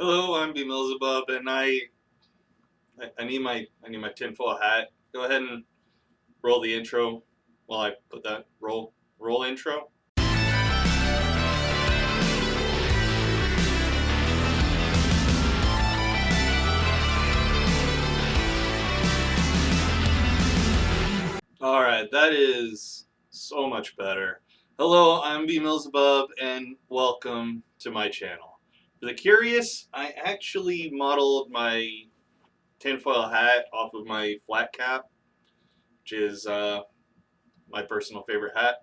Hello, I'm BMillzebub, and I need my tinfoil hat. Go ahead and roll the intro while I put that roll intro. All right, that is so much better. Hello, I'm BMillzebub, and welcome to my channel. For the curious, I actually modeled my tinfoil hat off of my flat cap, which is my personal favorite hat.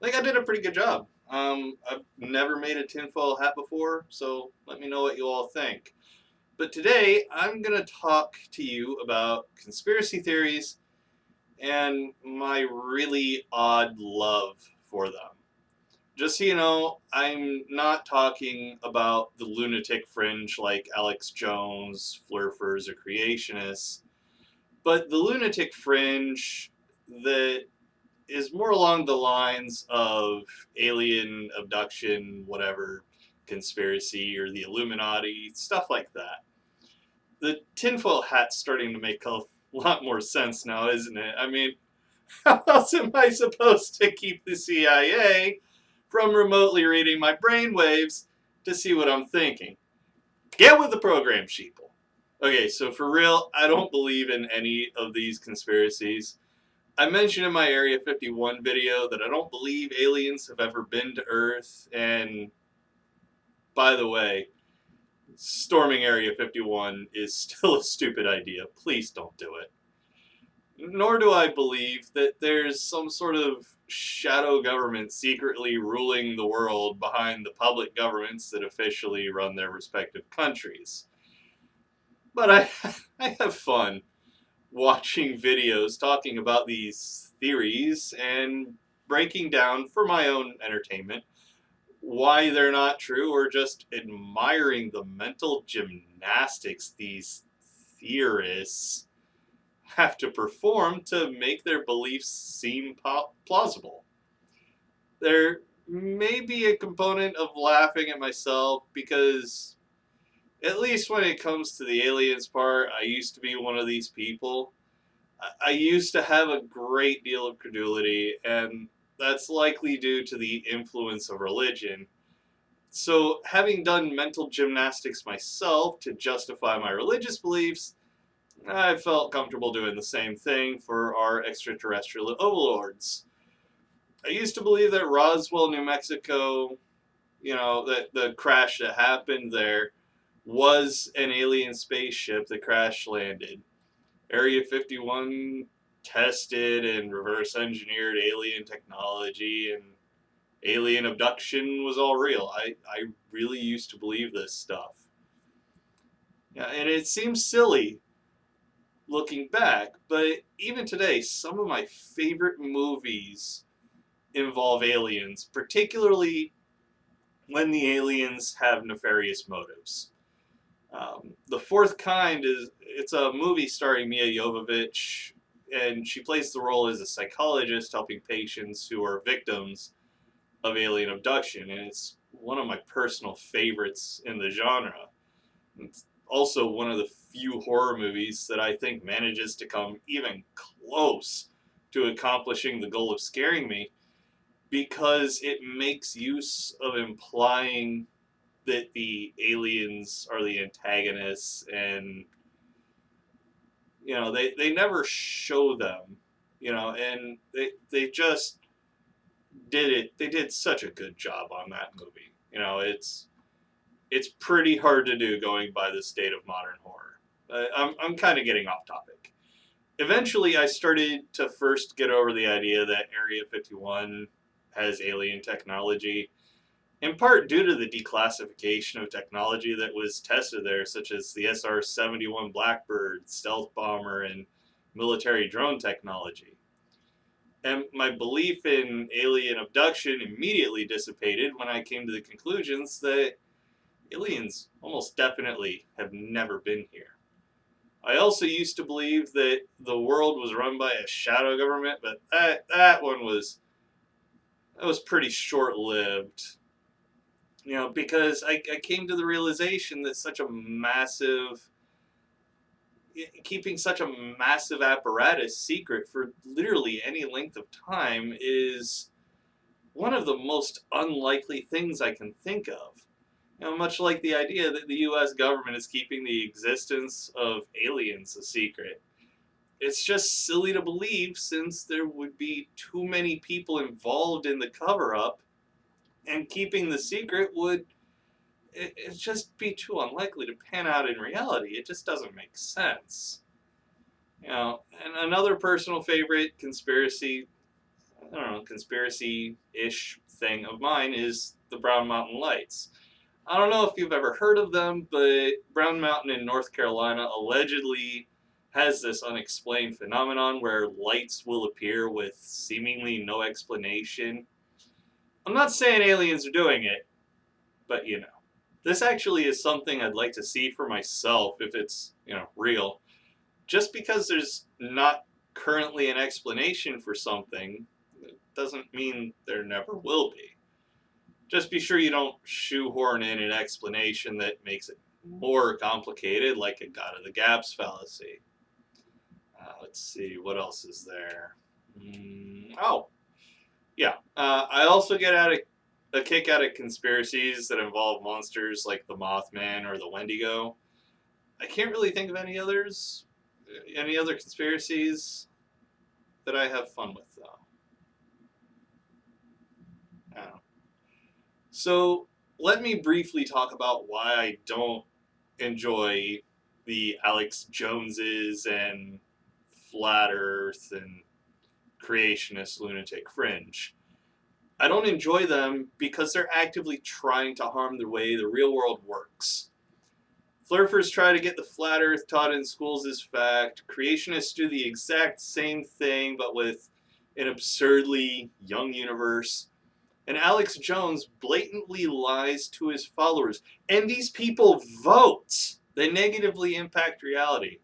I think I did a pretty good job. I've never made a tinfoil hat before, so let me know what you all think. But today, I'm going to talk to you about conspiracy theories and my really odd love for them. Just so you know, I'm not talking about the lunatic fringe like Alex Jones, flurfers, or creationists, but the lunatic fringe that is more along the lines of alien abduction, whatever, conspiracy, or the Illuminati, stuff like that. The tinfoil hat's starting to make a lot more sense now, isn't it? I mean, how else am I supposed to keep the CIA from remotely reading my brainwaves to see what I'm thinking? Get with the program, sheeple. Okay, so for real, I don't believe in any of these conspiracies. I mentioned in my Area 51 video that I don't believe aliens have ever been to Earth, and by the way, storming Area 51 is still a stupid idea. Please don't do it. Nor do I believe that there's some sort of shadow government secretly ruling the world behind the public governments that officially run their respective countries. But I have fun watching videos talking about these theories and breaking down for my own entertainment why they're not true, or just admiring the mental gymnastics these theorists have to perform to make their beliefs seem plausible. There may be a component of laughing at myself because, at least when it comes to the aliens part, I used to be one of these people. I used to have a great deal of credulity, and that's likely due to the influence of religion. So, having done mental gymnastics myself to justify my religious beliefs, I felt comfortable doing the same thing for our extraterrestrial overlords. I used to believe that Roswell, New Mexico, that the crash that happened there was an alien spaceship that crash landed. Area 51 tested and reverse engineered alien technology, and alien abduction was all real. I really used to believe this stuff. Yeah, and it seems silly looking back, but even today, some of my favorite movies involve aliens, particularly when the aliens have nefarious motives. The Fourth Kind it's a movie starring Mia Jovovich, and she plays the role as a psychologist helping patients who are victims of alien abduction, and it's one of my personal favorites in the genre. It's also one of the few horror movies that I think manages to come even close to accomplishing the goal of scaring me, because it makes use of implying that the aliens are the antagonists, and they never show them, and they just did it. They did such a good job on that movie. It's pretty hard to do going by the state of modern horror. I'm kind of getting off topic. Eventually, I started to first get over the idea that Area 51 has alien technology, in part due to the declassification of technology that was tested there, such as the SR-71 Blackbird, stealth bomber, and military drone technology. And my belief in alien abduction immediately dissipated when I came to the conclusions that aliens almost definitely have never been here. I also used to believe that the world was run by a shadow government, but that one was pretty short-lived. Because I came to the realization that keeping such a massive apparatus secret for literally any length of time is one of the most unlikely things I can think of. Much like the idea that the US government is keeping the existence of aliens a secret. It's just silly to believe since there would be too many people involved in the cover up, and keeping the secret would it just be too unlikely to pan out in reality. It just doesn't make sense. And another personal favorite conspiracy-ish thing of mine is the Brown Mountain Lights. I don't know if you've ever heard of them, but Brown Mountain in North Carolina allegedly has this unexplained phenomenon where lights will appear with seemingly no explanation. I'm not saying aliens are doing it, but This actually is something I'd like to see for myself if it's, real. Just because there's not currently an explanation for something doesn't mean there never will be. Just be sure you don't shoehorn in an explanation that makes it more complicated, like a God of the Gaps fallacy. Let's see, what else is there? Oh, yeah. I also get a kick out of conspiracies that involve monsters like the Mothman or the Wendigo. I can't really think of any other conspiracies that I have fun with, though. So let me briefly talk about why I don't enjoy the Alex Joneses and Flat Earth and creationist lunatic fringe. I don't enjoy them because they're actively trying to harm the way the real world works. Flurfers try to get the flat earth taught in schools as fact. Creationists do the exact same thing, but with an absurdly young universe. And Alex Jones blatantly lies to his followers. And these people vote. They negatively impact reality.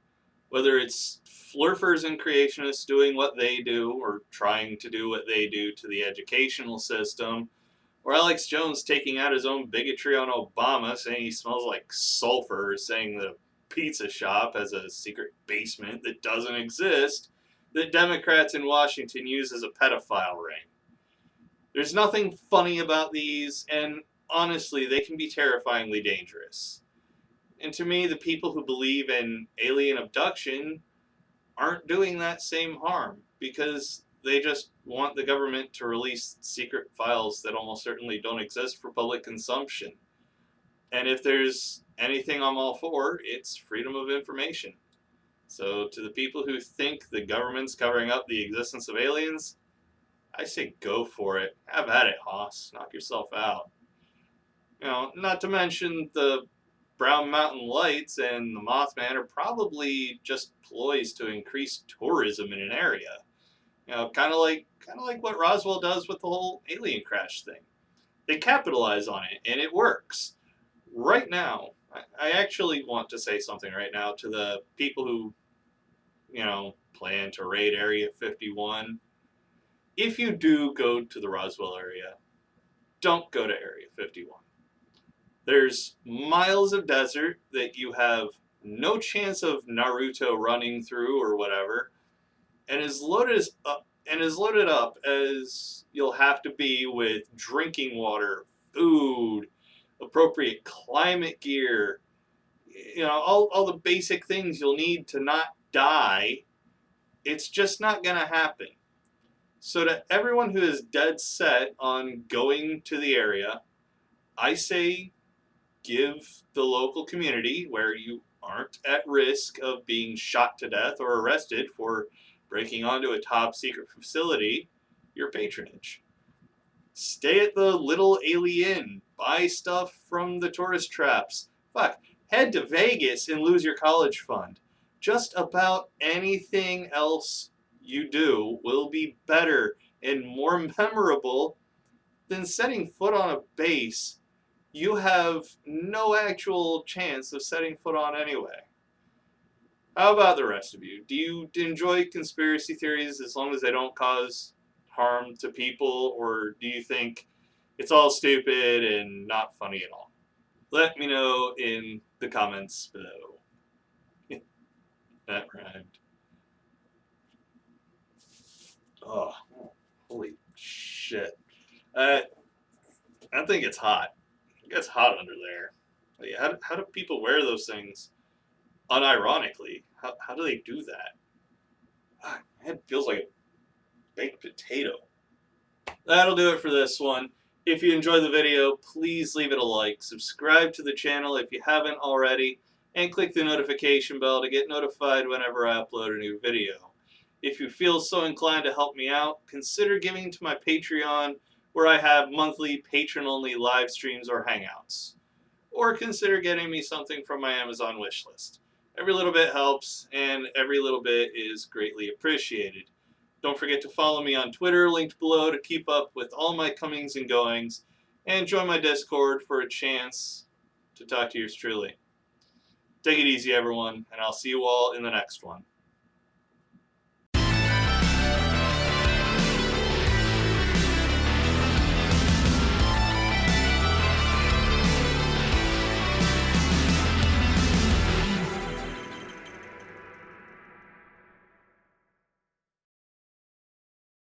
Whether it's flurfers and creationists doing what they do or trying to do what they do to the educational system, or Alex Jones taking out his own bigotry on Obama, saying he smells like sulfur, saying the pizza shop has a secret basement that doesn't exist, that Democrats in Washington use as a pedophile ring. There's nothing funny about these, and honestly, they can be terrifyingly dangerous. And to me, the people who believe in alien abduction aren't doing that same harm because they just want the government to release secret files that almost certainly don't exist for public consumption. And if there's anything I'm all for, it's freedom of information. So to the people who think the government's covering up the existence of aliens, I say go for it. Have at it, Hoss. Knock yourself out. Not to mention the Brown Mountain Lights and the Mothman are probably just ploys to increase tourism in an area. Kind of like what Roswell does with the whole alien crash thing. They capitalize on it, and it works. Right now, I actually want to say something right now to the people who, plan to raid Area 51. If you do go to the Roswell area, don't go to Area 51. There's miles of desert that you have no chance of Naruto running through or whatever, and as loaded up as you'll have to be with drinking water, food, appropriate climate gear, all the basic things you'll need to not die. It's just not going to happen. So to everyone who is dead set on going to the area, I say give the local community where you aren't at risk of being shot to death or arrested for breaking onto a top secret facility your patronage. Stay at the Little Alien. Buy stuff from the tourist traps. Fuck, head to Vegas and lose your college fund. Just about anything else you do will be better and more memorable than setting foot on a base you have no actual chance of setting foot on anyway. How about the rest of you? Do you enjoy conspiracy theories as long as they don't cause harm to people, or do you think It's all stupid and not funny at all. Let me know in the comments below. That rhymed. Oh, holy shit. I think it's hot. It gets hot under there. Like, how do people wear those things unironically? How do they do that? Ah, my head feels like a baked potato. That'll do it for this one. If you enjoyed the video, please leave it a like, subscribe to the channel if you haven't already, and click the notification bell to get notified whenever I upload a new video. If you feel so inclined to help me out, consider giving to my Patreon, where I have monthly patron-only live streams or hangouts. Or consider getting me something from my Amazon wishlist. Every little bit helps, and every little bit is greatly appreciated. Don't forget to follow me on Twitter, linked below, to keep up with all my comings and goings, and join my Discord for a chance to talk to yours truly. Take it easy, everyone, and I'll see you all in the next one.